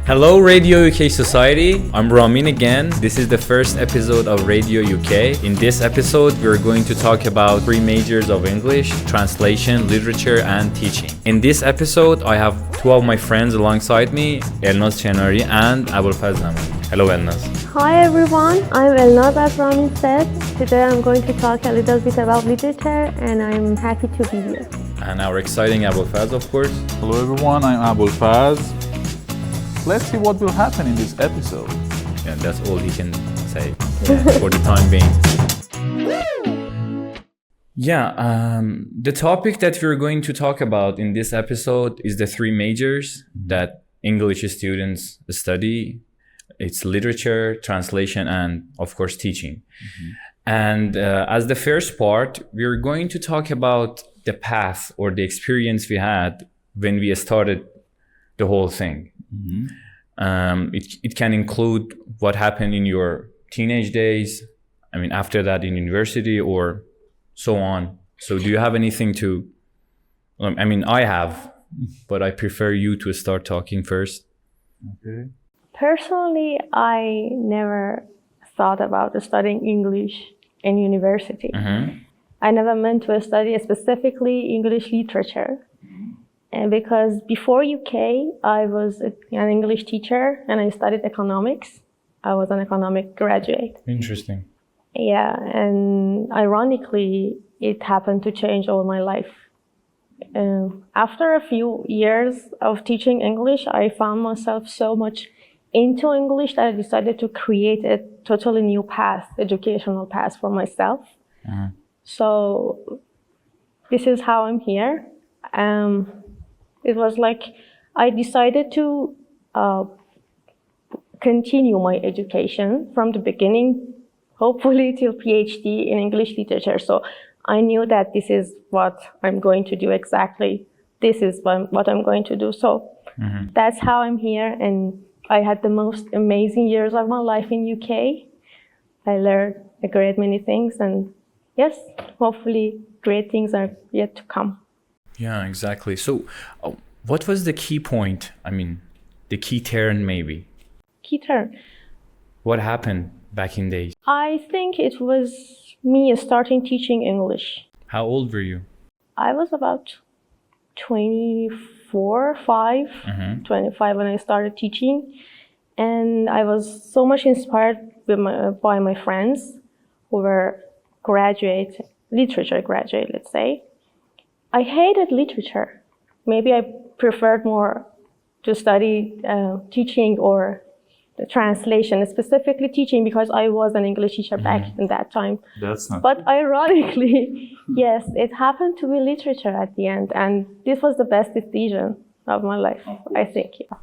Hello Radio UK Society, I'm Ramin again. This is the first episode of Radio UK. In this episode, we're going to talk about three majors of English: translation, literature, and teaching. In this episode, I have two of my friends alongside me, Elnaz, Chenari, and Abolfazl Zamani. Hello Elnaz. Hi everyone, I'm Elnaz, as Ramin said. Today I'm going to talk a little bit about literature and I'm happy to be here. And our exciting Abolfazl, of course. Hello everyone, I'm Abolfazl. Let's see what will happen in this episode. Yeah, that's all he can say for the time being. The topic that we're going to talk about in this episode is the three majors that English students study. It's literature, translation, and of course teaching. And as the first part, we're going to talk about the path or the experience we had when we started the whole thing. It can include what happened in your teenage days, after that in university or so on. So do you have anything to, I have, but I prefer you to start talking first. Okay. Personally, I never thought about studying English in university. I never meant to study specifically English literature. And because before UK, I was an English teacher and I studied economics. I was an economic graduate. Interesting. Yeah, and ironically, it happened to change all my life. After a few years of teaching English, I found myself so much into English that I decided to create a totally new path, educational path for myself. So this is how I'm here. It was like I decided to continue my education from the beginning, hopefully till PhD in English literature. So I knew that this is what I'm going to do exactly. This is what I'm going to do. So that's how I'm here. And I had the most amazing years of my life in UK. I learned a great many things. And yes, hopefully great things are yet to come. Yeah, exactly. So what was the key point? The key turn maybe. Key turn. What happened back in days? I think it was me starting teaching English. How old were you? I was about 25 when I started teaching. And I was so much inspired by my friends who were literature graduate, let's say. I hated literature. Maybe I preferred more to study teaching or the translation, specifically teaching because I was an English teacher back in that time. That's not. But ironically, yes, it happened to be literature at the end. And this was the best decision of my life, I think. Yeah.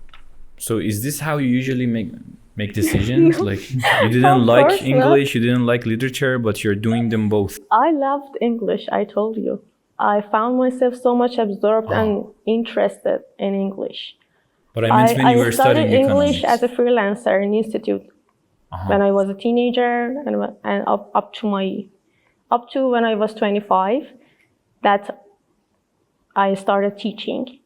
So is this how you usually make decisions? No. Like you didn't like course English, you didn't like literature, but you're doing them both. I loved English, I told you. I found myself so much absorbed and interested in English. But I meant when you were studying studied English economics. as a freelancer in institute when I was a teenager and up to when I was 25, that I started teaching.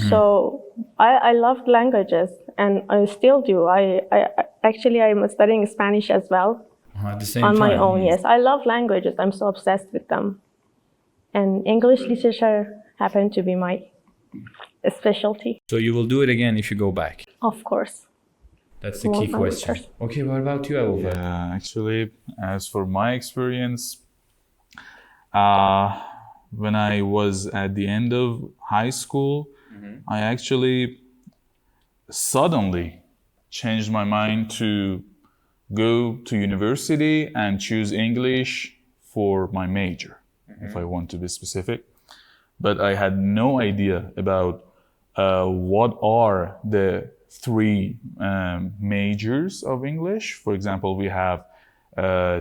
So I loved languages and I still do. I'm studying Spanish as well At the same on time. my own. Yes, I love languages. I'm so obsessed with them. And English literature happened to be my specialty. So you will do it again if you go back. Of course. That's the key 100%. question. Okay, what about you, Abolfazl? Yeah, actually, as for my experience, when I was at the end of high school, I actually suddenly changed my mind to go to university and choose English for my major, if I want to be specific. But I had no idea about what are the three majors of English. For example, we have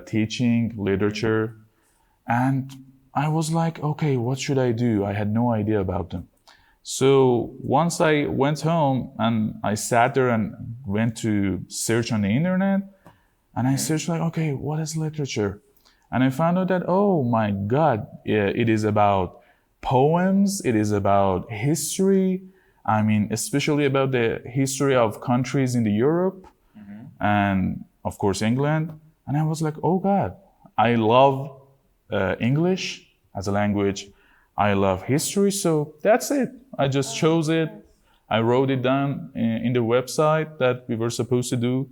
teaching, literature, and I was like, okay, what should I do? I had no idea about them. So once I went home and I sat there and went to search on the internet, and I searched like, okay, what is literature? And I found out that, oh my God, it is about poems, it is about history, I mean, especially about the history of countries in the Europe and of course England. And I was like, oh God, I love English as a language. I love history. So that's it. I just chose it. I wrote it down in the website that we were supposed to do.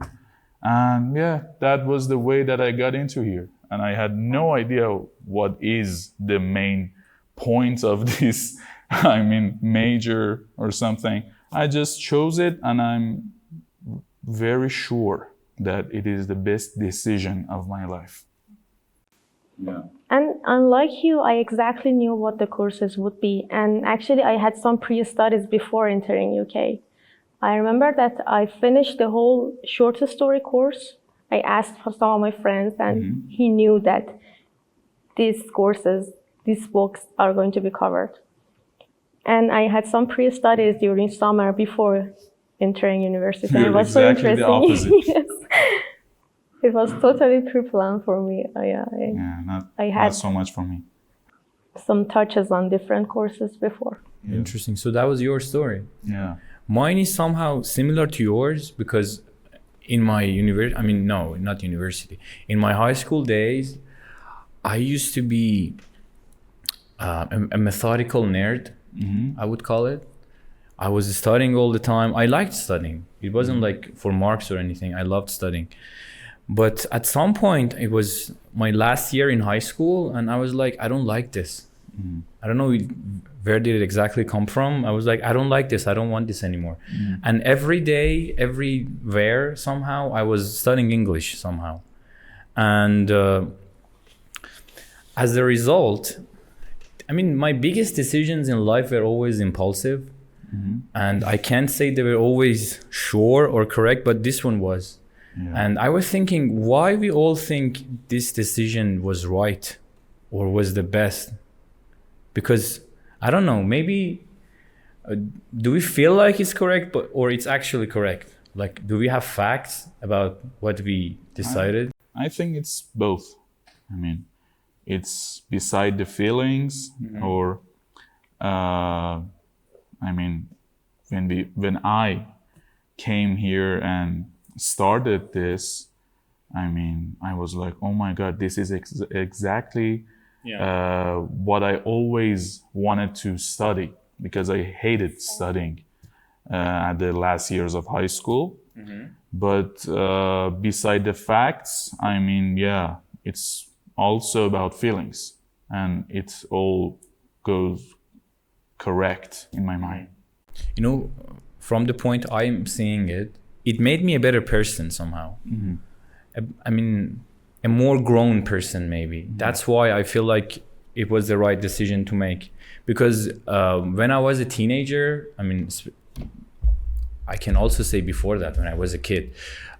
And yeah, that was the way that I got into here. And I had no idea what is the main point of this, I mean, major or something. I just chose it, and I'm very sure that it is the best decision of my life. Yeah. And unlike you, I exactly knew what the courses would be. And actually, I had some pre-studies before entering UK. I remember that I finished the whole short story course. I asked for some of my friends, and he knew that these courses, these books are going to be covered. And I had some pre-studies during summer before entering university. You're it was exactly so interesting. the opposite. Yes. It was totally pre-planned for me. Not so much for me. Some touches on different courses before. Yeah. Interesting. So that was your story. Yeah. Mine is somehow similar to yours because in my not university. In my high school days, I used to be a methodical nerd, I would call it. I was studying all the time. I liked studying. It wasn't like for marks or anything. I loved studying. But at some point, it was my last year in high school, and I was like, I don't like this. I don't know where did it exactly come from. I was like, I don't like this. I don't want this anymore. And every day, everywhere, somehow, I was studying English somehow. And as a result, I mean, my biggest decisions in life were always impulsive. And I can't say they were always sure or correct, but this one was. Yeah. And I was thinking why we all think this decision was right or was the best. Because I don't know, maybe do we feel like it's correct, or it's actually correct? Like, do we have facts about what we decided? I think it's both. I mean, it's beside the feelings, or I mean, when I came here and started this, I mean, I was like, oh my God, this is exactly what I always wanted to study, because I hated studying at the last years of high school. But beside the facts, I mean, yeah, it's also about feelings, and it all goes correct in my mind. You know, from the point I'm seeing it, it made me a better person somehow. I mean, a more grown person maybe. That's why I feel like it was the right decision to make. Because when I was a teenager, I mean, I can also say before that, when I was a kid,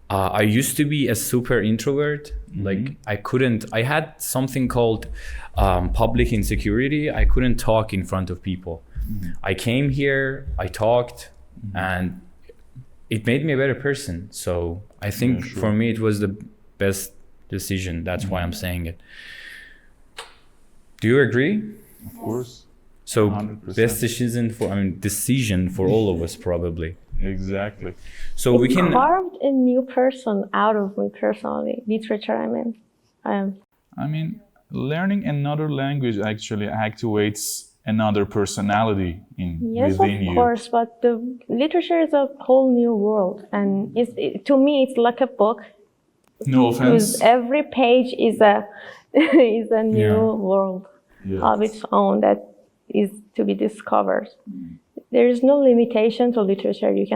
I used to be a super introvert. Like I had something called public insecurity. I couldn't talk in front of people. I came here, I talked, and it made me a better person. So I think for me, it was the best decision. That's why I'm saying it. Do you agree? Of course. So 100%. Best decision for all of us probably. Exactly. So we can carved a new person out of me personally. Literature, I mean, learning another language actually activates another personality within you. Yes, of course, but the literature is a whole new world, and to me, it's like a book. No offense. Every page is a new world of its own that is to be discovered. There is no limitation to literature. You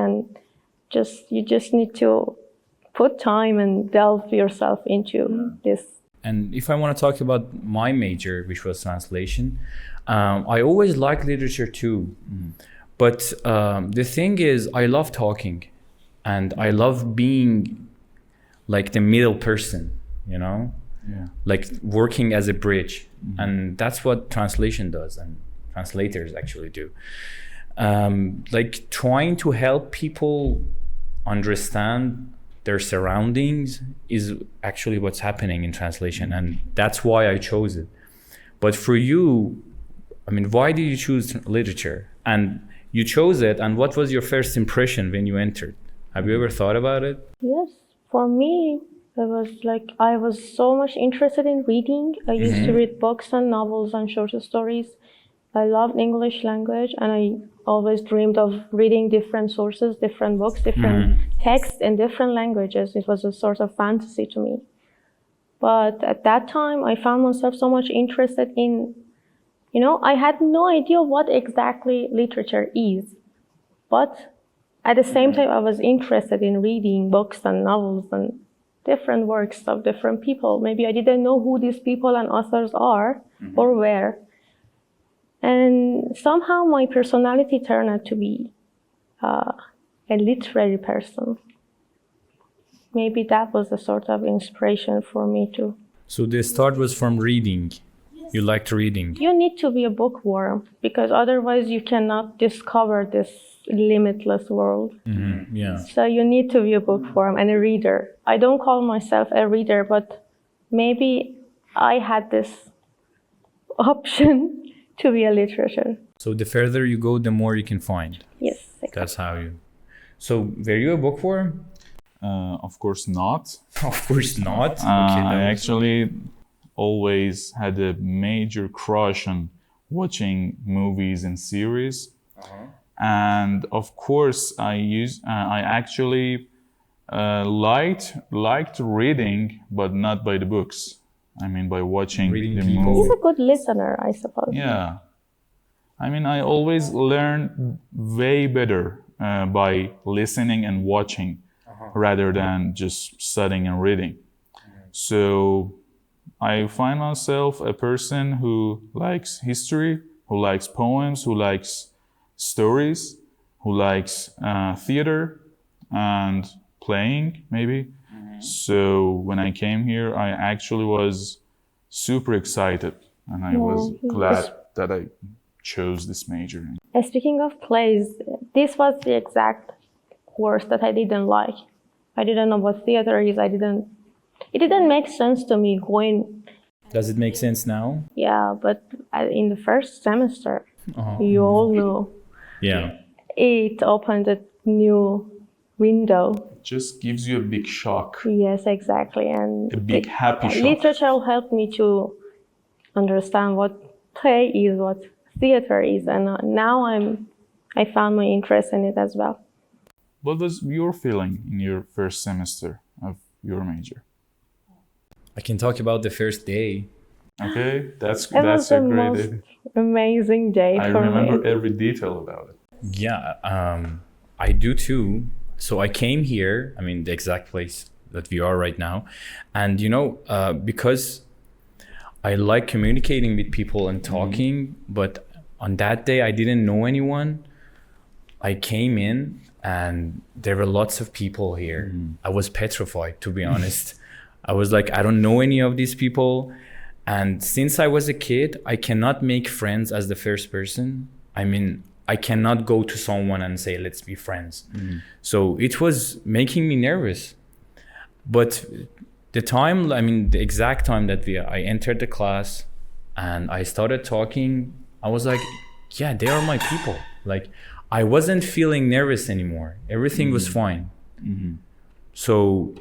just need to put time and delve yourself into this. And if I want to talk about my major, which was translation, I always liked literature too. But the thing is, I love talking, and I love being like the middle person, you know? Like working as a bridge. And that's what translation does, and translators actually do. Like trying to help people understand their surroundings is actually what's happening in translation, and that's why I chose it. But for you, I mean, why did you choose literature? And you chose it, and what was your first impression when you entered? Have you ever thought about it? Yes, for me, it was like I was so much interested in reading. I used to read books and novels and short stories. I loved English language, and I always dreamed of reading different sources, different books, different texts in different languages. It was a sort of fantasy to me. But at that time, I found myself so much interested in, I had no idea what exactly literature is. But at the same time, I was interested in reading books and novels and different works of different people. Maybe I didn't know who these people and authors are or were. And somehow my personality turned out to be a literary person. Maybe that was a sort of inspiration for me too. So the start was from reading. You liked reading. You need to be a bookworm because otherwise you cannot discover this limitless world. Yeah. So you need to be a bookworm and a reader. I don't call myself a reader, but maybe I had this option to be a literature. So the further you go, the more you can find. Yes, exactly. That's how you. So were you a bookworm? Of course not. Of course not. I actually always had a major crush on watching movies and series. And of course, I actually liked reading, but not by the books. I mean, by watching Reading the people. movie. He's a good listener, I suppose. Yeah. I mean, I always learn way better by listening and watching rather than just studying and reading. So I find myself a person who likes history, who likes poems, who likes stories, who likes theater and playing, maybe. So when I came here, I actually was super excited, and I was glad that I chose this major. Speaking of plays, this was the exact course that I didn't like. I didn't know what theater is. It didn't make sense to me going. Does it make sense now? Yeah, but in the first semester, you all know, Yeah. it opened a new window. Just gives you a big shock, Yes, exactly. And a big happy shock. literature helped me to understand what play is, what theater is, and now I found my interest in it as well. What was your feeling in your first semester of your major? I can talk about the first day. Okay, that's It was a the great most idea. amazing day I for remember me. every detail about it. Yeah, I do too. So I came here, the exact place that we are right now. And, because I like communicating with people and talking, but on that day I didn't know anyone. I came in and there were lots of people here. I was petrified, to be honest. I was like, I don't know any of these people. And since I was a kid, I cannot make friends as the first person. I cannot go to someone and say, let's be friends. So it was making me nervous. But the exact time that I entered the class and I started talking, I was like, yeah, they are my people. Like, I wasn't feeling nervous anymore. Everything was fine. So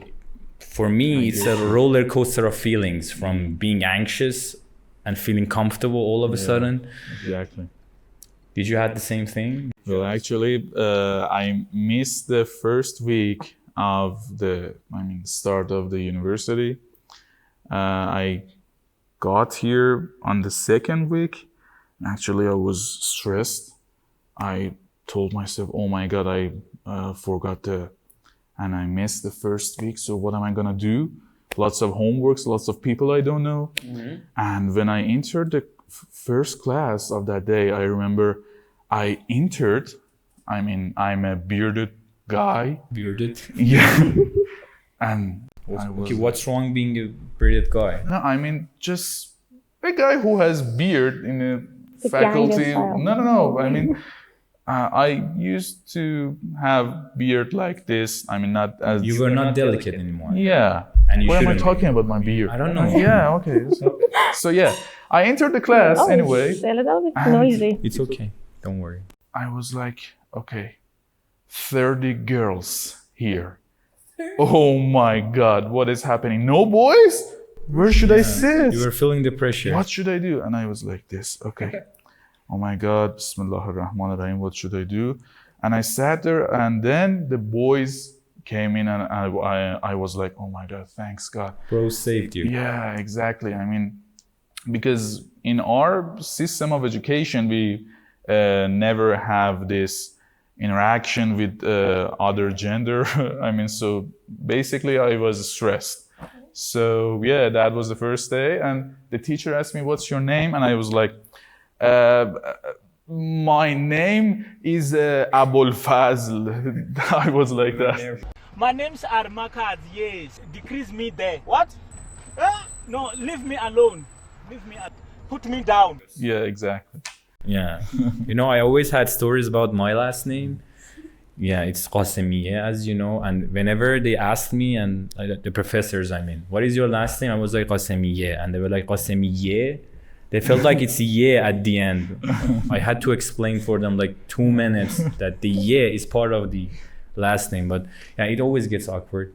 for me, it's a roller coaster of feelings from being anxious and feeling comfortable all of a sudden. Exactly. Did you have the same thing? Well, actually, I missed the first week of the start of the university. I got here on the second week. Actually, I was stressed. I told myself, oh my God, I forgot and I missed the first week. So what am I gonna do? Lots of homeworks, lots of people I don't know. And when I entered the first class of that day, I remember I entered, I'm a bearded guy. Bearded? Yeah. And Okay, what's wrong being a bearded guy? No, just a guy who has beard in a The faculty. Gangnam style. No. I used to have beard like this. Not as... You were not delicate anymore. Yeah. And you Why am I shouldn't be. talking about my beard? I don't know. Yeah, okay. So yeah, I entered the class anyway. It's a little bit noisy. It's okay. Don't worry. I was like, okay, 30 girls here. Oh my God, what is happening? No boys? Where should I sit? You were feeling the pressure. What should I do? And I was like this, okay. Oh my God, Bismillah ar-Rahman ar-Rahim, what should I do? And I sat there, and then the boys came in, and I was like, oh my God, thanks God. Bro saved you. Yeah, exactly. I mean, because in our system of education, we never have this interaction with other gender. I mean, so basically I was stressed. So yeah, that was the first day, and the teacher asked me, what's your name? And I was like, my name is Abolfazl. I was like that. My name's Armakad, yes. Decrease me there. What? No, leave me alone. Put me down. Yeah, exactly. Yeah. You know, I always had stories about my last name. Yeah, it's Ghasemie, as you know. And whenever they asked me, and the professors, I mean, what is your last name? I was like, Ghasemie. And they were like, Ghasemie. They felt like it's yeah at the end. I had to explain for them like 2 minutes that the yeah is part of the last name. But yeah, it always gets awkward.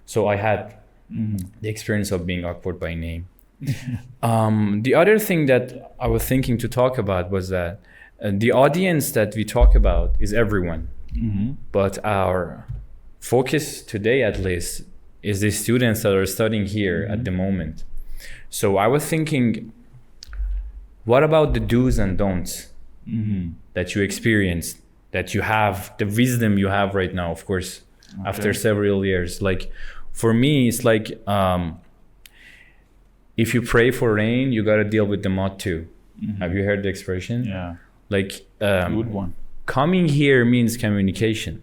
So I had the experience of being awkward by name. The other thing that I was thinking to talk about was that the audience that we talk about is everyone. But our focus today, at least, is the students that are studying here at the moment. So I was thinking, what about the do's and don'ts that you experienced, that you have, the wisdom you have right now, of course, after several years? Like, for me, it's like, if you pray for rain, you got to deal with the mud too. Have you heard the expression? Yeah. Like, Good one. Coming here means communication.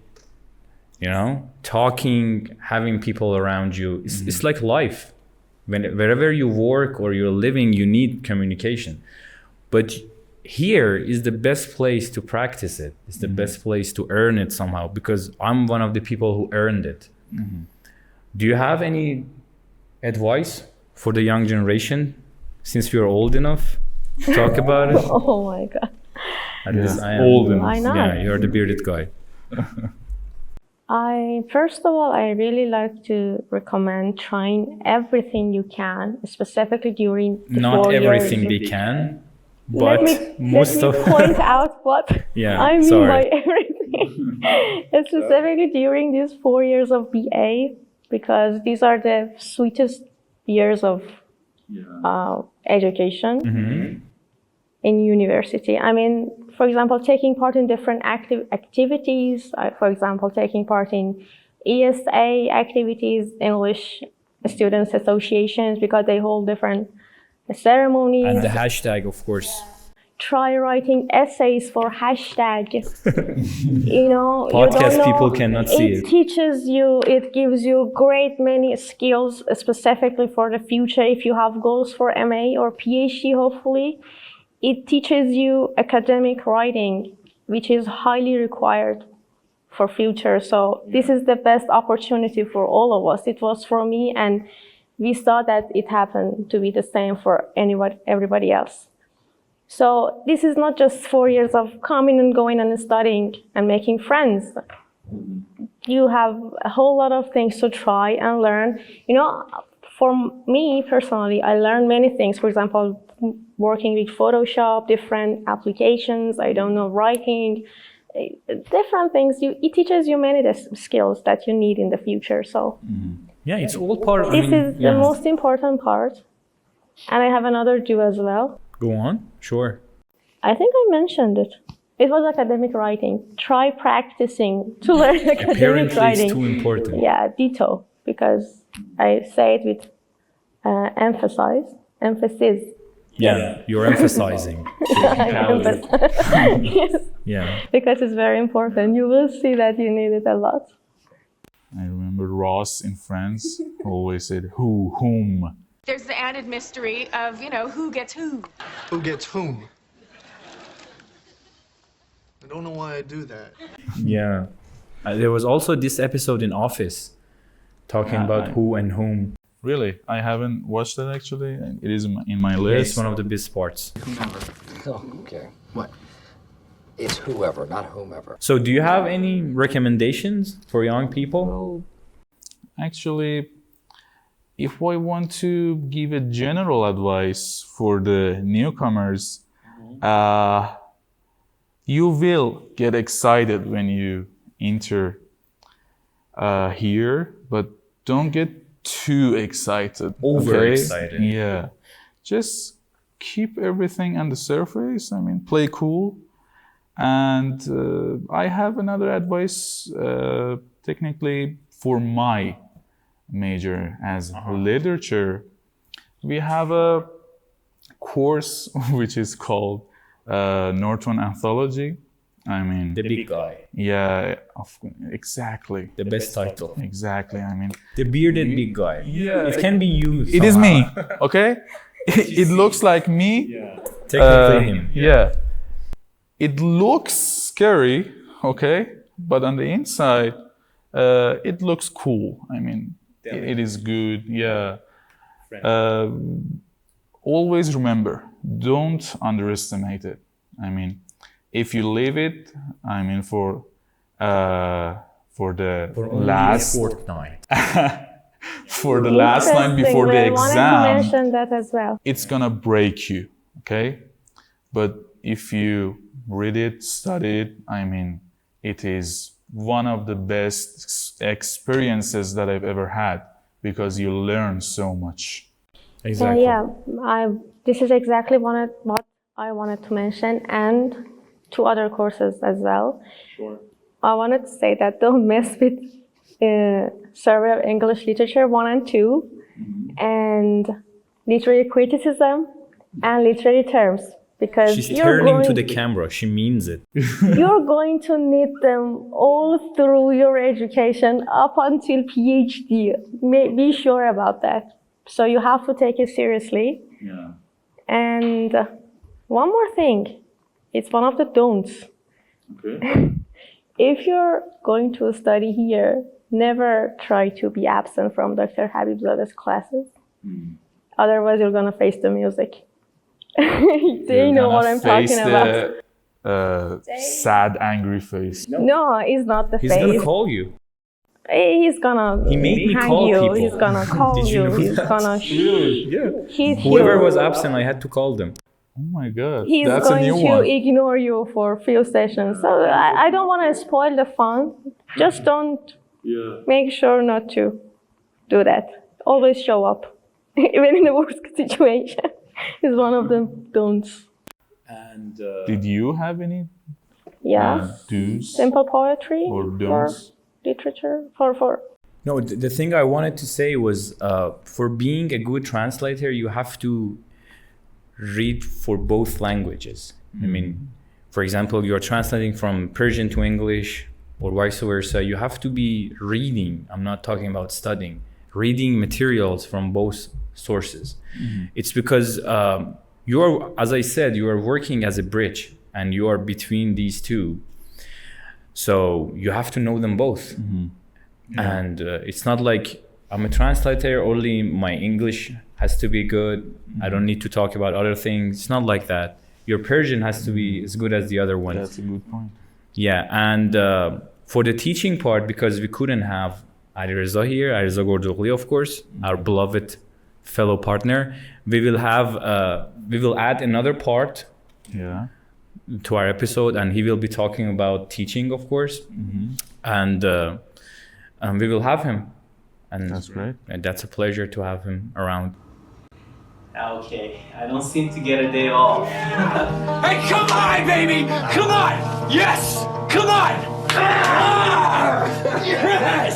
You know, talking, having people around you. It's like life. Wherever you work or you're living, you need communication. But here is the best place to practice it. It's the best place to earn it somehow, because I'm one of the people who earned it. Do you have any advice for the young generation, since you're old enough to talk about it? Oh my God. At least I am old enough. I know. Yeah, you're the bearded guy. First of all, I really like to recommend trying everything you can, specifically during the Not 4 years. everything they can, but most let me of point out what Yeah, I mean sorry. by everything. Specifically during these 4 years of BA, because these are the sweetest years of education in university. I mean, for example, taking part in different activities, for example, taking part in ESA activities, English Students Associations, because they hold different ceremonies. And the hashtag, of course. Try writing essays for hashtag. You know, Podcast you don't know, people cannot see it. It teaches you, it gives you great many skills specifically for the future. If you have goals for MA or PhD, hopefully, it teaches you academic writing, which is highly required for future. So this is the best opportunity for all of us. It was for me, and we saw that it happened to be the same for everybody else. So this is not just 4 years of coming and going and studying and making friends. You have a whole lot of things to try and learn. You know, for me personally, I learned many things. For example, working with Photoshop, different applications, I don't know, writing, different things. It teaches you many skills that you need in the future. So Yeah, it's all part of this is the most important part. And I have another do as well. Go on, sure. I think I mentioned it. It was academic writing. Try practicing to learn academic Apparently writing. it's too important. Yeah, ditto, because I say it with emphasis. Yeah, you're emphasizing. Yes, Yeah. because it's very important. You will see that you need it a lot. I remember Ross in France always said, whom. There's the added mystery of, who gets who. Who gets whom? I don't know why I do that. Yeah. There was also this episode in Office talking about who and whom. Really? I haven't watched that actually. It is in my It's list. one of the best parts. Oh, okay. What? It's whoever, not whomever. So do you have any recommendations for young people? Well, actually, if I want to give a general advice for the newcomers, you will get excited when you enter here, but don't get too excited. Overexcited. Okay? Yeah. Just keep everything on the surface. I mean, play cool. And I have another advice, technically, for my major as literature. We have a course which is called Norton Anthology. I mean, The big guy. yeah, The exactly. best title. Exactly. I mean, The bearded big guy. Yeah. It can be you. it is somehow. me, okay? It looks like me. Technically him. Yeah. It looks scary, okay? But on the inside, it looks cool. I mean, it is good. Yeah. Always remember, don't underestimate it. I mean, if you leave it, I mean, for the last fortnight. for the last night before the I wanted to exam, mention that as well. it's gonna break you, okay? But if you read it, study it, I mean, it is one of the best experiences that I've ever had because you learn so much. Exactly. This is exactly what I wanted to mention, and two other courses as well. Sure. I wanted to say that don't mess with Survey of English Literature 1 and 2, and literary criticism and literary terms, because She's you're turning to going, the camera. She means it. you're going to need them all through your education up until PhD. Be sure about that. So you have to take it seriously. Yeah. And one more thing, it's one of the don'ts. Okay. If you're going to study here, never try to be absent from Dr. Habibzade's classes. Otherwise, you're going to face the music. They know what I'm talking about. Sad, angry face. No, it's not the He's face. gonna call you. He's gonna He made me hang call you. people. He's gonna call Did you you. know He's that? gonna hit Whoever you. was absent, I had to call them. Oh my God, He's that's a going new to one. ignore you for a few sessions. So I don't want to spoil the fun. Just don't. Make sure not to do that. Always show up, even in the worst situation. Is one of the don'ts. And Did you have any do's Simple poetry or for don'ts? literature for. no, the thing I wanted to say was, for being a good translator, you have to read for both languages. I mean, for example, you're translating from Persian to English or vice versa. You have to be reading. I'm not talking about studying. Reading materials from both sources. It's because you are, as I said, you are working as a bridge and you are between these two. So you have to know them both. And it's not like I'm a translator, only my English has to be good. I don't need to talk about other things. It's not like that. Your Persian has to be as good as the other one. That's a good point. Yeah, and for the teaching part, because we couldn't have Alireza here, Alireza Gordoghli, of course, our beloved fellow partner, we will add another part Yeah. to our episode, and he will be talking about teaching, of course, and we will have him, and That's great. And that's a pleasure to have him around. Okay, I don't seem to get a day off. Hey, come on, baby! Come on! Yes! Come on! Yes!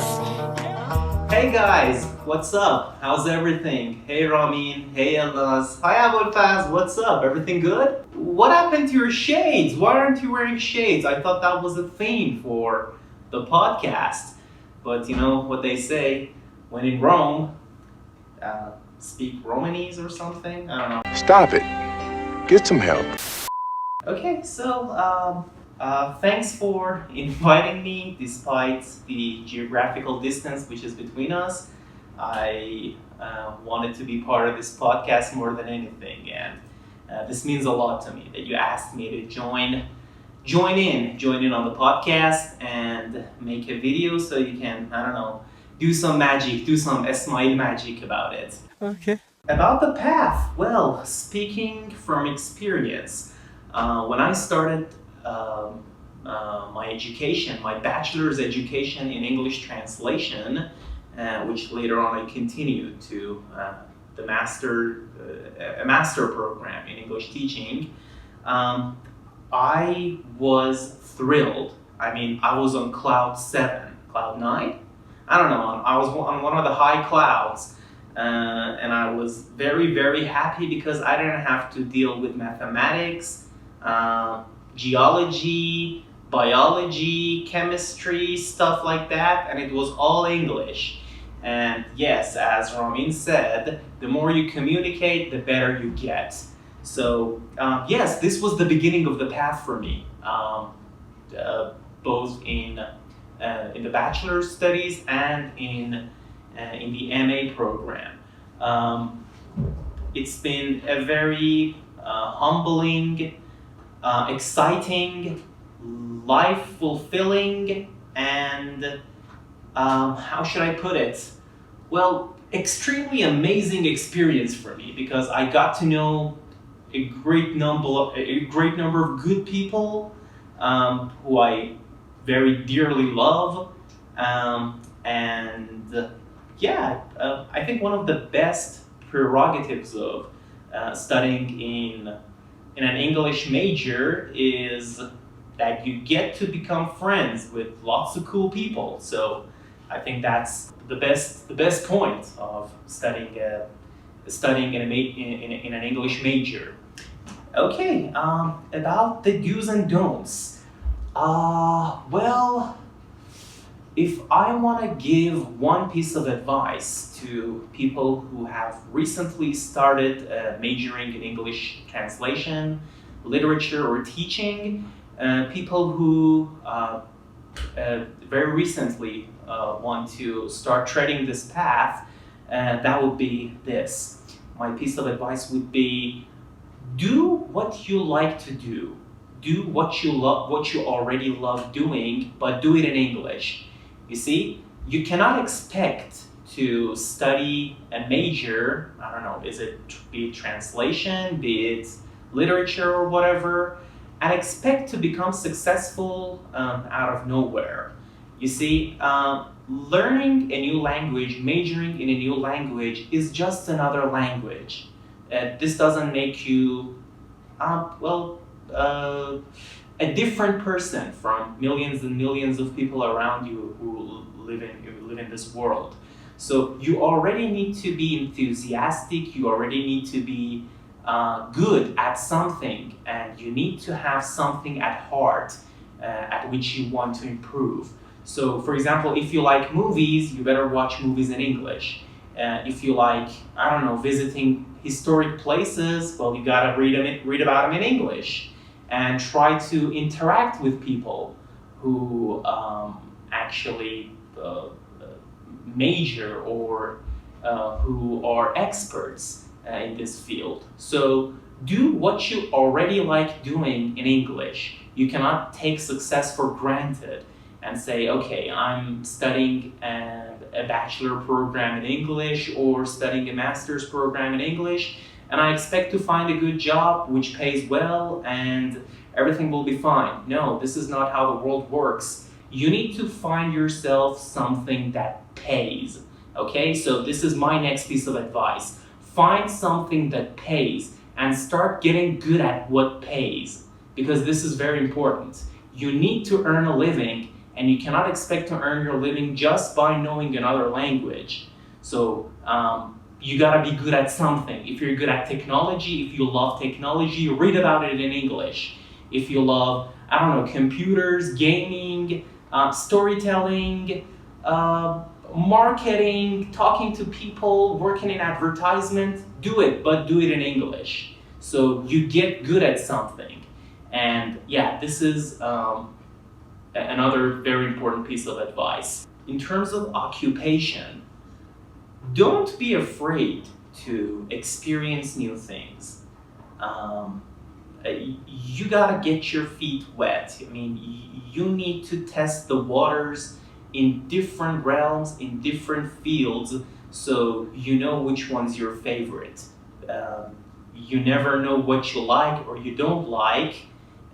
Hey guys, what's up? How's everything? Hey Ramin, hey Elnaz, hi Abolfazl, what's up? Everything good? What happened to your shades? Why aren't you wearing shades? I thought that was a theme for the podcast. But you know what they say, when in Rome, speak Romanese or something? I don't know. Stop it. Get some help. Okay, so thanks for inviting me despite the geographical distance which is between us. I wanted to be part of this podcast more than anything, and this means a lot to me that you asked me to join join in on the podcast and make a video so you can, I don't know, do some magic, do some Esmaeil magic about it. Okay. About the path, well, speaking from experience, when I started my education, my bachelor's education in English translation, which later on I continued to a master program in English teaching, I was thrilled. I mean, I was on cloud 7, cloud 9? I don't know, I was on one of the high clouds. And I was very, very happy because I didn't have to deal with mathematics, geology, biology, chemistry, stuff like that, and it was all English. And yes, as Ramin said, the more you communicate, the better you get. So yes, this was the beginning of the path for me, both in the bachelor's studies and in the MA program. It's been a very humbling, exciting, life-fulfilling, and how should I put it? Well, extremely amazing experience for me because I got to know a great number of good people who I very dearly love, and yeah, I think one of the best prerogatives of studying in an English major is that you get to become friends with lots of cool people. So I think that's the best point of studying in an English major. Okay, about the do's and don'ts. Well, if I want to give one piece of advice to people who have recently started majoring in English translation, literature, or teaching, people who very recently want to start treading this path, that would be this. My piece of advice would be, do what you like to do. Do what you love, what you already love doing, but do it in English. You see, you cannot expect to study a major, I don't know, be it translation, be it literature or whatever, and expect to become successful out of nowhere. You see, learning a new language, majoring in a new language is just another language. This doesn't make you, a different person from millions and millions of people around you who live in this world. So you already need to be enthusiastic, you already need to be good at something, and you need to have something at heart at which you want to improve. So for example, if you like movies, you better watch movies in English. If you like, I don't know, visiting historic places, well, you gotta read about them in English. And try to interact with people who actually major or who are experts in this field. So do what you already like doing in English. You cannot take success for granted and say, okay, I'm studying a bachelor program in English or studying a master's program in English, and I expect to find a good job which pays well and everything will be fine. No, this is not how the world works. You need to find yourself something that pays, okay? So this is my next piece of advice. Find something that pays and start getting good at what pays, because this is very important. You need to earn a living, and you cannot expect to earn your living just by knowing another language. So you gotta be good at something. If you're good at technology, if you love technology, read about it in English. If you love, I don't know, computers, gaming, storytelling, marketing, talking to people, working in advertisement, do it, but do it in English. So you get good at something. And yeah, this is another very important piece of advice. In terms of occupation, don't be afraid to experience new things. you gotta get your feet wet. I mean, you need to test the waters in different realms, in different fields, so you know which one's your favorite. You never know what you like or you don't like.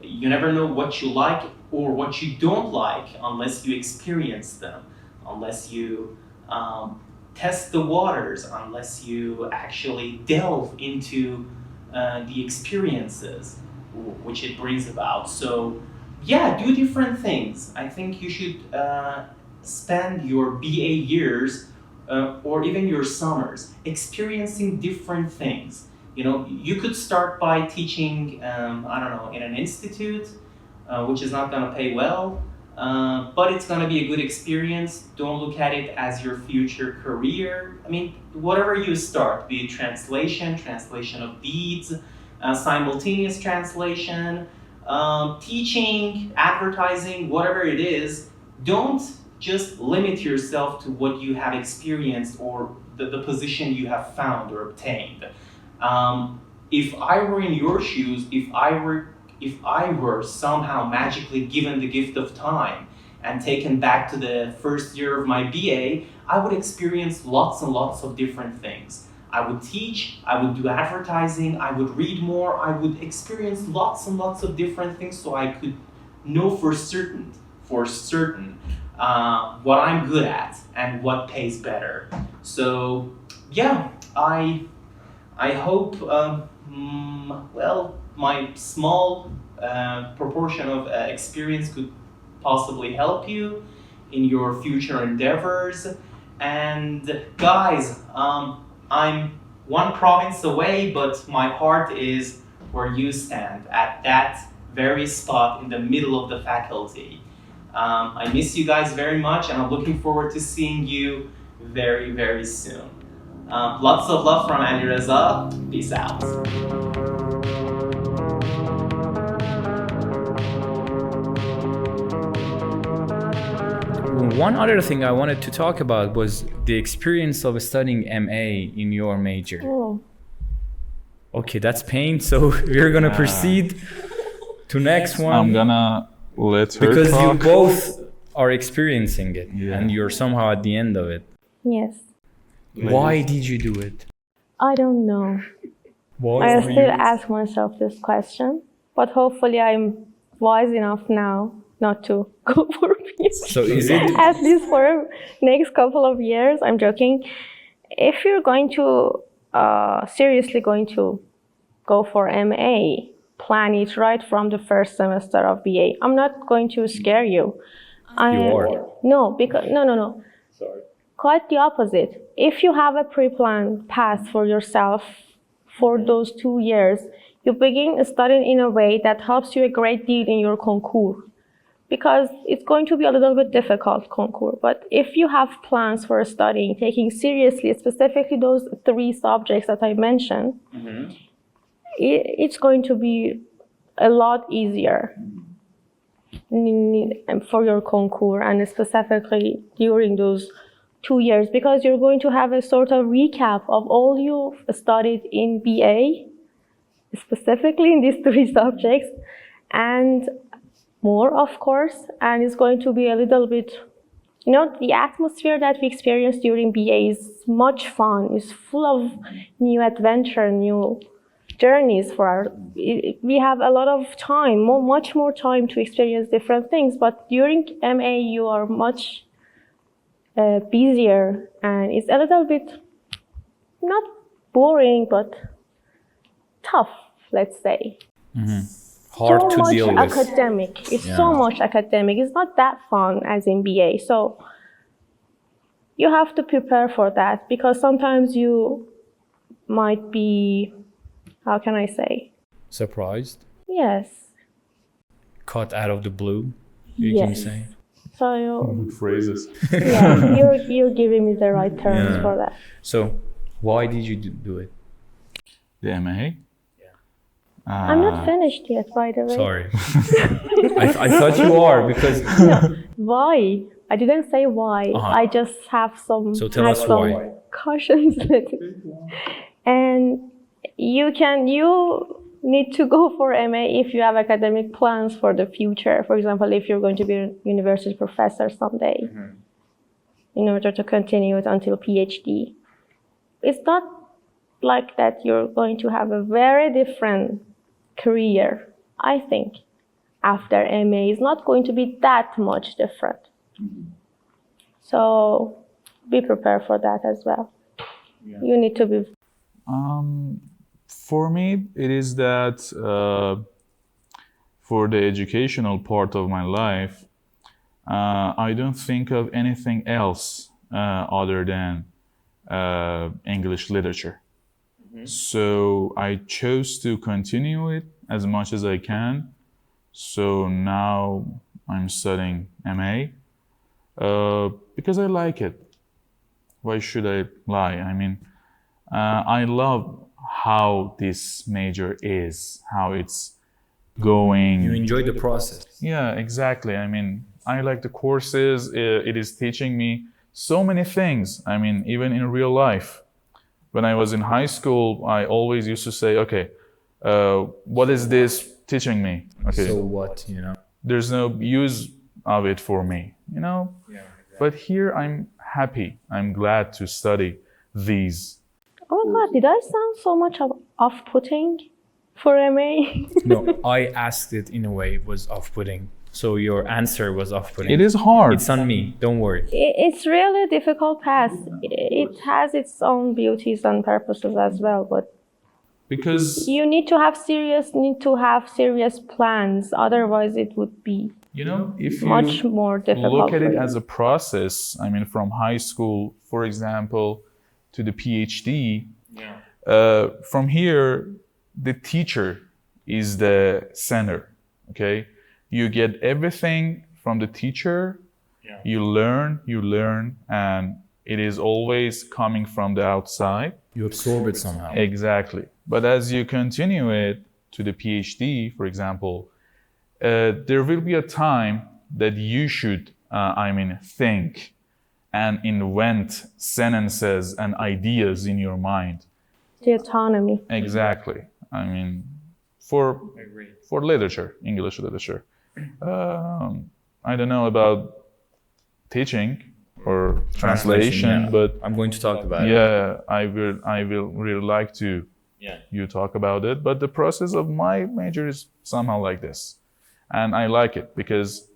You never know what you like or what you don't like unless you experience them, unless you test the waters, unless you actually delve into the experiences which it brings about. So yeah, do different things. I think you should spend your BA years or even your summers experiencing different things. You know, you could start by teaching, I don't know, in an institute, which is not gonna pay well, but it's gonna be a good experience. Don't look at it as your future career. I mean, whatever you start, be it translation of deeds, simultaneous translation, teaching, advertising, whatever it is, don't just limit yourself to what you have experienced or the position you have found or obtained. If I were in your shoes, if I were somehow magically given the gift of time and taken back to the first year of my BA, I would experience lots and lots of different things. I would teach, I would do advertising, I would read more, I would experience lots and lots of different things so I could know for certain what I'm good at and what pays better. So yeah, I hope, well, my small proportion of experience could possibly help you in your future endeavors. And guys, I'm one province away, but my heart is where you stand, at that very spot in the middle of the faculty. I miss you guys very much, and I'm looking forward to seeing you very, very soon. Lots of love from Alireza. Peace out. One other thing I wanted to talk about was the experience of studying MA in your major. Oh. Okay, that's pain. So we're gonna proceed to next one. I'm gonna let her because talk. you both are experiencing it, Yeah. and you're somehow at the end of it. Yes. Why did you do it? I don't know. Why? I still ask myself this question, but hopefully I'm wise enough now not to go for PhD. So is it? At least for next couple of years. I'm joking. If you're going to seriously going to go for MA, plan it right from the first semester of BA. I'm not going to scare you. You are. No, because no. Sorry. Quite the opposite. If you have a pre-planned path for yourself for those 2 years, you begin studying in a way that helps you a great deal in your concours. Because it's going to be a little bit difficult concours. But if you have plans for studying, taking seriously, specifically those 3 subjects that I mentioned, it's going to be a lot easier for your concours, and specifically during those 2 years, because you're going to have a sort of recap of all you've studied in BA, specifically in these 3 subjects, and more, of course, and it's going to be a little bit, the atmosphere that we experience during BA is much fun. It's full of new adventure, new journeys we have a lot of time, much more time to experience different things, but during MA you are much busier, and it's a little bit, not boring, but tough, let's say. Hard to deal with. Academic. It's so much academic. It's not that fun as in BA. So you have to prepare for that, because sometimes you might be, how can I say? Surprised? Yes. Caught out of the blue, you can say. So Good phrases. yeah, you're giving me the right terms for that. So why did you do it? The MA? I'm not finished yet, by the way. Sorry. I thought you are, because... Why? I didn't say why. I just have some... So tell us why. Cautions. And you need to go for MA if you have academic plans for the future. For example, if you're going to be a university professor someday, in order to continue it until PhD. It's not like that you're going to have a very different career, I think. After MA is not going to be that much different. So be prepared for that as well. Yeah. You need to be. For me, it is that for the educational part of my life, I don't think of anything else other than English literature. So I chose to continue it as much as I can. So now I'm studying MA because I like it. Why should I lie? I mean, I love how this major is, how it's going. You enjoy the process. Yeah, exactly. I mean, I like the courses. It is teaching me so many things. I mean, even in real life. When I was in high school, I always used to say, okay, what is this teaching me? Okay. So what, you know? There's no use of it for me, you know? Yeah, exactly. But here I'm happy. I'm glad to study these. Oh my God, did I sound so much off-putting for MA? No, I asked it in a way it was off-putting. So your answer was off-putting. It is hard. It's on me, don't worry. It's really a difficult path. It has its own beauties and purposes as well, but because you need to have serious plans, otherwise it would be if you much more difficult. Look at it as a process. I mean, from high school, for example, to the PhD. From here, the teacher is the center. Okay, you get everything from the teacher. You learn, and it is always coming from the outside. You absorb it somehow. Exactly. But as you continue it to the PhD, for example, there will be a time that you should, think and invent sentences and ideas in your mind. The autonomy. Exactly. I mean, for literature, English literature. I don't know about teaching or translation, but I'm going to talk about it. Yeah, I will really like to you talk about it. But the process of my major is somehow like this. And I like it because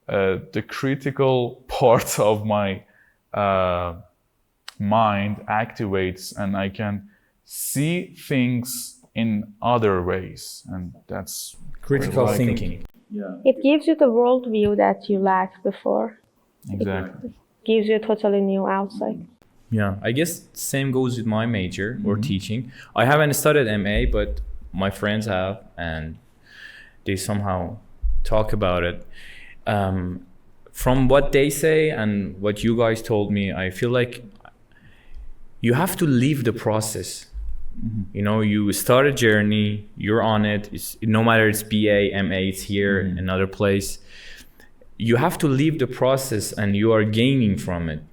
the critical part of my mind activates and I can see things in other ways. And that's critical thinking. Yeah. It gives you the worldview that you lacked before. Exactly. It gives you a totally new outside. Yeah, I guess same goes with my major or teaching. I haven't studied MA, but my friends have, and they somehow talk about it. From what they say and what you guys told me, I feel like you have to live the process. You start a journey, you're on it. No matter it's BA, MA, it's here, another place. You have to live the process and you are gaining from it,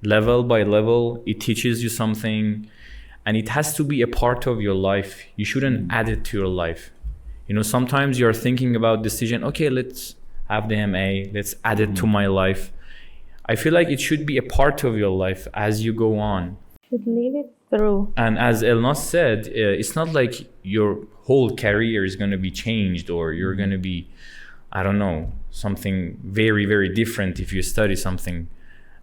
level by level. It teaches you something and it has to be a part of your life. You shouldn't add it to your life. Sometimes you're thinking about decision, okay, let's have the MA, let's add it to my life. I feel like it should be a part of your life as you go on. You should live it through. And as Elnaz said, it's not like your whole career is going to be changed or you're going to be, I don't know, something very, very different if you study something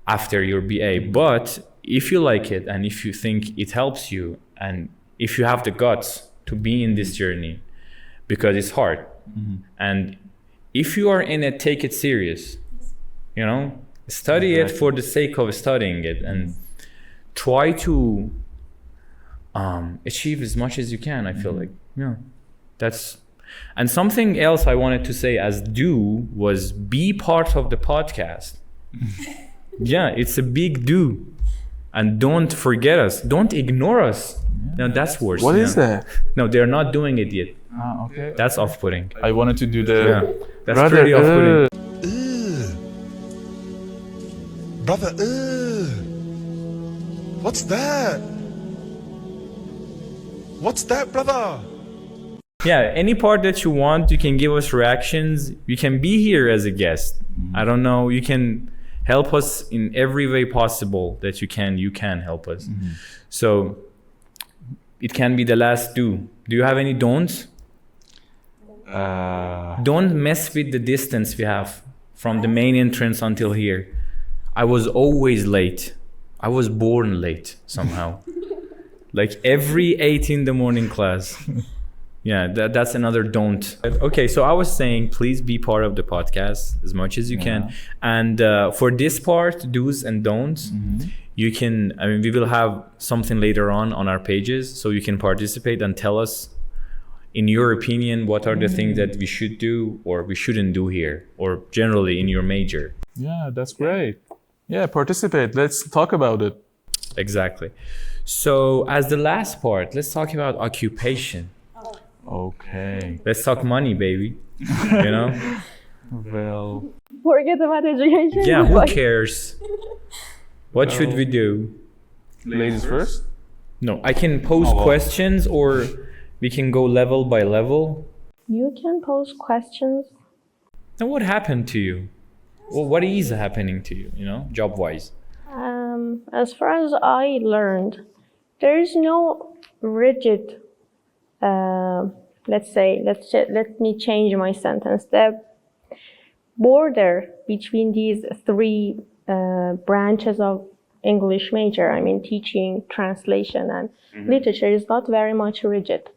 after your BA. But if you like it and if you think it helps you and if you have the guts to be in this journey, because it's hard. And if you are in it, take it serious. Study it for the sake of studying it and try to achieve as much as you can. I feel like, that's. And something else I wanted to say as was be part of the podcast. It's a big do. And don't forget us. Don't ignore us. No, that's worse. What is that? No, they're not doing it yet. Okay. That's off-putting. I wanted to do the... That's pretty off-putting. Brother, what's that? What's that, brother? Yeah, any part that you want, you can give us reactions. You can be here as a guest. I don't know, you can help us in every way possible that you can help us. So it can be the last do you have any don'ts? Don't mess with the distance we have from the main entrance until here. I was always late. I was born late somehow. Like every 8 in the morning class. Yeah, that's another don't. Okay, so I was saying, please be part of the podcast as much as you can. And for this part, do's and don'ts, you can, I mean, we will have something later on our pages, so you can participate and tell us, in your opinion, what are the things that we should do or we shouldn't do here, or generally in your major. Yeah, that's great. Yeah, participate. Let's talk about it. Exactly. So as the last part, let's talk about occupation. Okay. Let's talk money, baby. You know? Well, Forget about education. Yeah, who cares? What should we do? ladies first. No, I can pose questions, or we can go level by level. You can pose questions. Now, what happened to you? Well, what is happening to you, you know, job-wise? As far as I learned, there is no rigid, let me change my sentence. The border between these three branches of English major, I mean teaching, translation, and literature, is not very much rigid.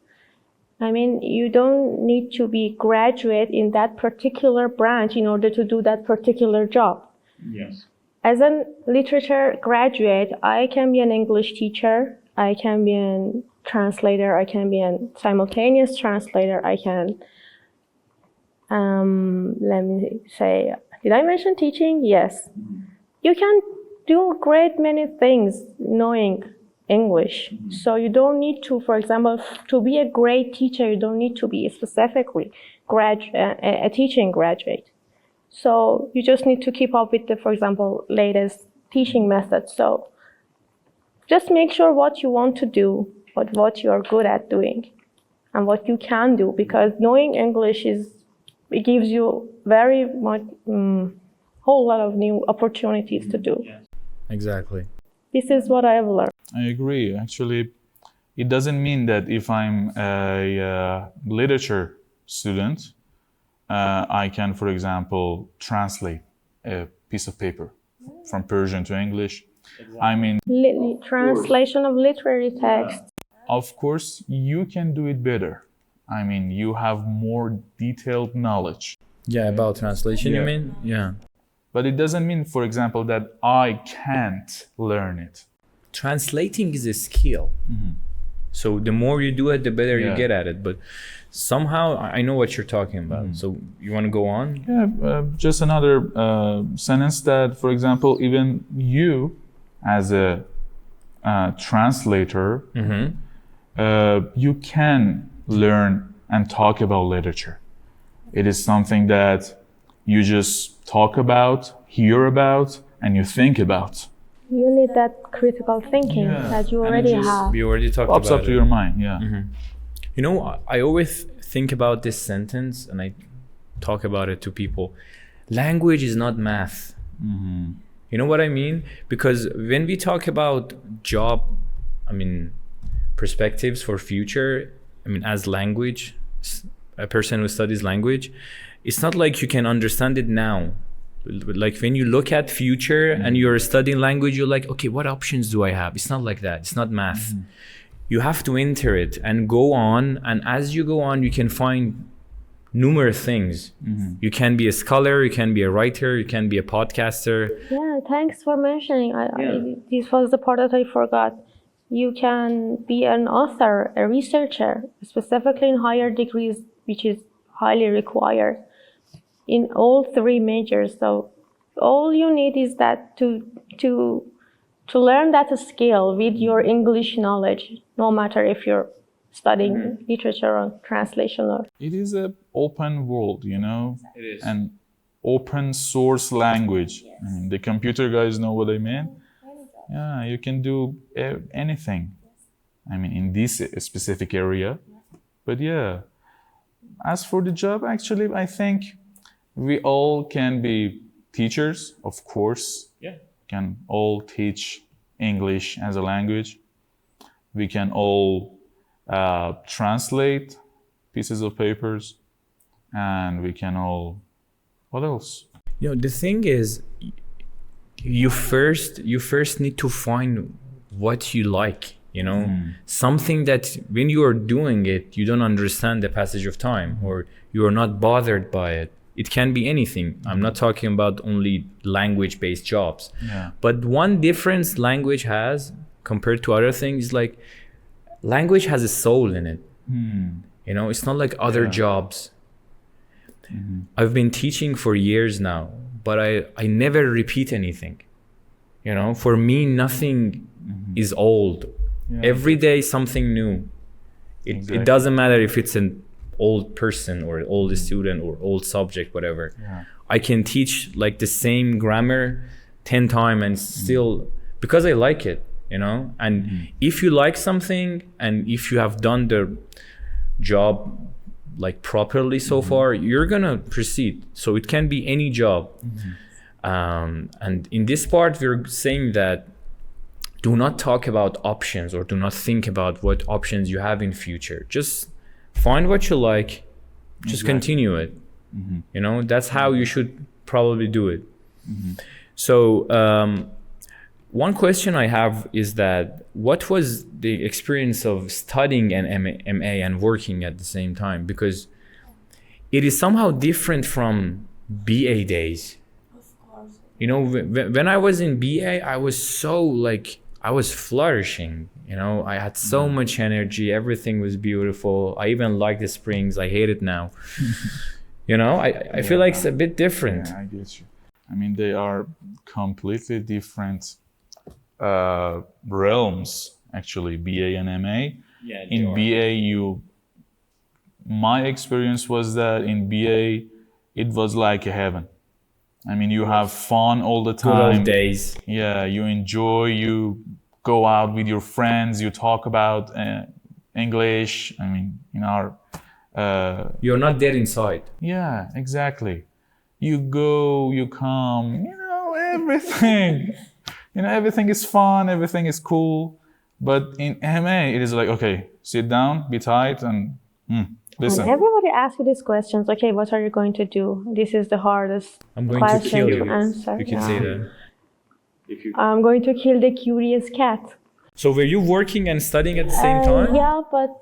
I mean, you don't need to be graduate in that particular branch in order to do that particular job. Yes. As a literature graduate, I can be an English teacher, I can be a translator, I can be a simultaneous translator, I can, let me say, did I mention teaching? Yes. You can do great many things knowing English. So you don't need to, for example, to be a great teacher, you don't need to be specifically a teaching graduate. So you just need to keep up with the, for example, latest teaching methods. So just make sure what you want to do, what you are good at doing, and what you can do, because knowing English it gives you very much, whole lot of new opportunities to do. Exactly. This is what I have learned. I agree. Actually, it doesn't mean that if I'm a literature student, I can, for example, translate a piece of paper from Persian to English. I mean, translation of literary text. Of course, you can do it better. I mean, you have more detailed knowledge. Yeah, about translation, you mean? Yeah. But it doesn't mean, for example, that I can't learn it. Translating is a skill. So the more you do it, the better you get at it. But somehow, I know what you're talking about. So you want to go on? Yeah, just another sentence that, for example, even you as a translator, you can learn and talk about literature. It is something that you just talk about, hear about, and you think about. You need that critical thinking that you already have. We already talked Pops about up to your mind, You know, I always think about this sentence, and I talk about it to people. Language is not math. You know what I mean? Because when we talk about job, perspectives for future, as language, a person who studies language, it's not like you can understand it now. Like when you look at future and you're studying language, you're like, okay, what options do I have? It's not like that. It's not math. You have to enter it and go on. And as you go on, you can find numerous things. You can be a scholar, you can be a writer, you can be a podcaster. Yeah, thanks for mentioning. This was the part that I forgot. You can be an author, a researcher, specifically in higher degrees, which is highly required in all three majors. So all you need is that to learn that skill with your English knowledge, no matter if you're studying literature or translation or. It is an open world, you know? It is. An open source language. The computer guys know what I mean? Yeah, you can do anything. In this specific area. But as for the job, actually, I think we all can be teachers, of course. Yeah. Can all teach English as a language. We can all translate pieces of papers, and we can all, what else? The thing is, you first need to find what you like, something that when you are doing it, you don't understand the passage of time, or you are not bothered by it. It can be anything. I'm not talking about only language-based jobs. Yeah. But one difference language has compared to other things, like language has a soul in it. It's not like other jobs. I've been teaching for years now, but I never repeat anything. For me, nothing is old. Yeah. Every day, something new. It doesn't matter if it's an old person or an old student or old subject, whatever. Yeah. I can teach like the same grammar 10 times and still, because I like it, and if you like something and if you have done the job like properly so far, you're gonna proceed. So it can be any job. And in this part, we're saying that do not talk about options or do not think about what options you have in future. Just find what you like, just continue it. That's how you should probably do it. So one question I have is that what was the experience of studying an MA and working at the same time? Because it is somehow different from BA days. When I was in BA, I was I was flourishing. I had so much energy. Everything was beautiful. I even liked the springs. I hate it now. I feel like it's a bit different. Yeah, I get you. I mean, they are completely different realms, actually, BA and MA. Yeah, in BA, my experience was that in BA, it was like a heaven. I mean, you have fun all the time. Good old days. Yeah, you enjoy, you go out with your friends, you talk about English. I mean, you're not dead inside. Yeah, exactly. You go, you come, everything. Everything is fun, everything is cool. But in MA, it is like, okay, sit down, be tight, and listen. And everybody asks you these questions. Okay, what are you going to do? This is the hardest I'm going question to kill you. answer. You can say that. I'm going to kill the curious cat. So were you working and studying at the same time? Yeah, but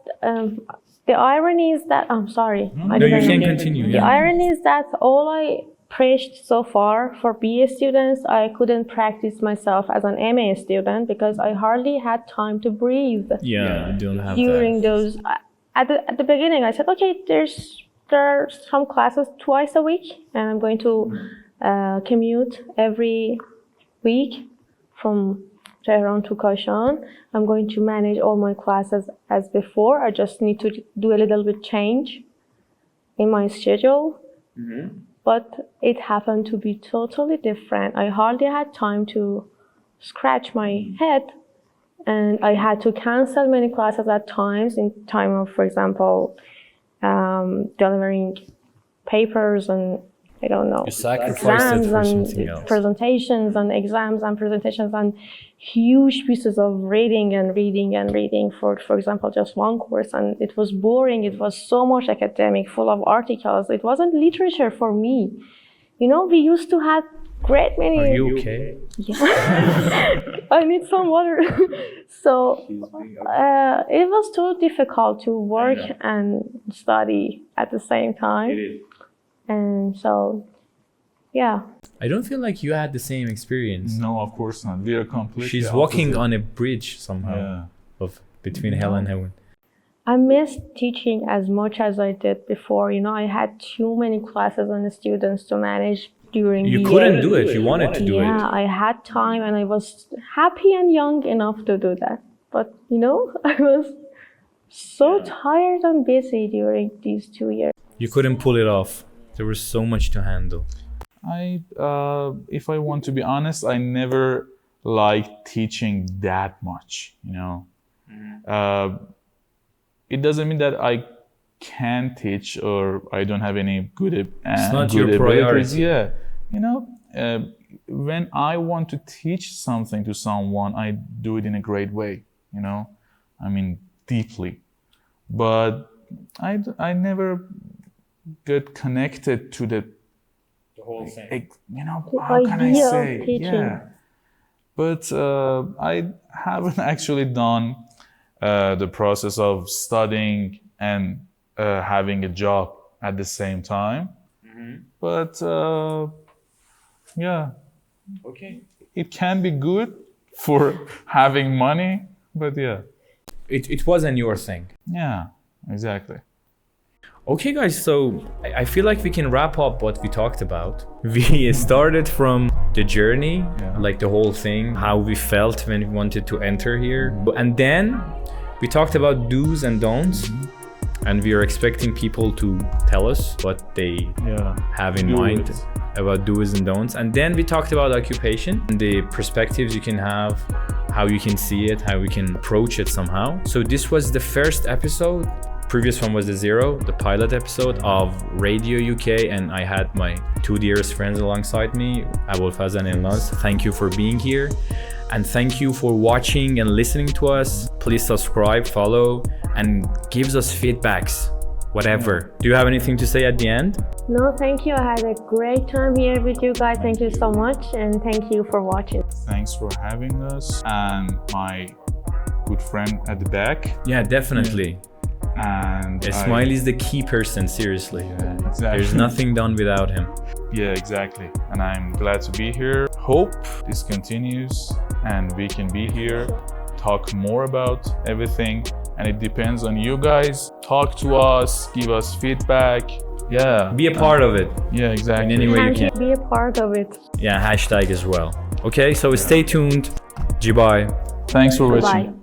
the irony is that I'm sorry. No, you can continue. The irony is that all I preached so far for BA students, I couldn't practice myself as an MA student because I hardly had time to breathe. Yeah, you don't have during that. those. At the beginning, I said, okay, there are some classes twice a week, and I'm going to commute every week from Tehran to Kashan. I'm going to manage all my classes as before. I just need to do a little bit change in my schedule. But it happened to be totally different. I hardly had time to scratch my head, and I had to cancel many classes at times in time of, for example, delivering papers and I don't know, You sacrificed it for something else. presentations and exams and presentations and huge pieces of reading and reading and reading for example, just one course. And it was boring. It was so much academic, full of articles. It wasn't literature for me. We used to have great many... Are you okay? Yeah. I need some water. So it was too difficult to work and study at the same time. It is. And so, yeah. I don't feel like you had the same experience. No, of course not. We are completely She's opposite. walking on a bridge somehow between hell and heaven. I missed teaching as much as I did before. I had too many classes and students to manage during You the couldn't year. do it. You wanted to do it. Yeah, I had time and I was happy and young enough to do that. But, I was so tired and busy during these 2 years. You couldn't pull it off. There was so much to handle. If I want to be honest, I never liked teaching that much, It doesn't mean that I can teach or I don't have any good it's not good your priority. Yeah, you know, when I want to teach something to someone, I do it in a great way, you know, I mean deeply, but I never get connected to the whole thing. You know, The how can I idea of say? teaching. Yeah, but I haven't actually done the process of studying and having a job at the same time. But yeah, Okay. it can be good for having money, but yeah. It wasn't your thing. Yeah, exactly. Okay, guys, so I feel like we can wrap up what we talked about. We started from the journey, like the whole thing, how we felt when we wanted to enter here. And then we talked about do's and don'ts. And we are expecting people to tell us what they have in mind about do's and don'ts. And then we talked about occupation and the perspectives you can have, how you can see it, how we can approach it somehow. So this was the first episode. Previous one was the pilot episode of RadioUK, and I had my two dearest friends alongside me, Abolfazl and Elnaz. Thank you for being here. And thank you for watching and listening to us. Please subscribe, follow, and gives us feedbacks, whatever. Do you have anything to say at the end? No, thank you. I had a great time here with you guys. Thank you so much, and thank you for watching. Thanks for having us, and my good friend at the back. Yeah, definitely. And Esmaeil is the key person, seriously. Yeah, exactly. There's nothing done without him. Yeah, exactly. And I'm glad to be here. Hope this continues and we can be here, talk more about everything. And it depends on you guys. Talk to us, give us feedback. Yeah. Be a part of it. Yeah, exactly. In any way you can. Be a part of it. Yeah, hashtag as well. Okay, so stay tuned. Bye. Thanks for Bye. watching.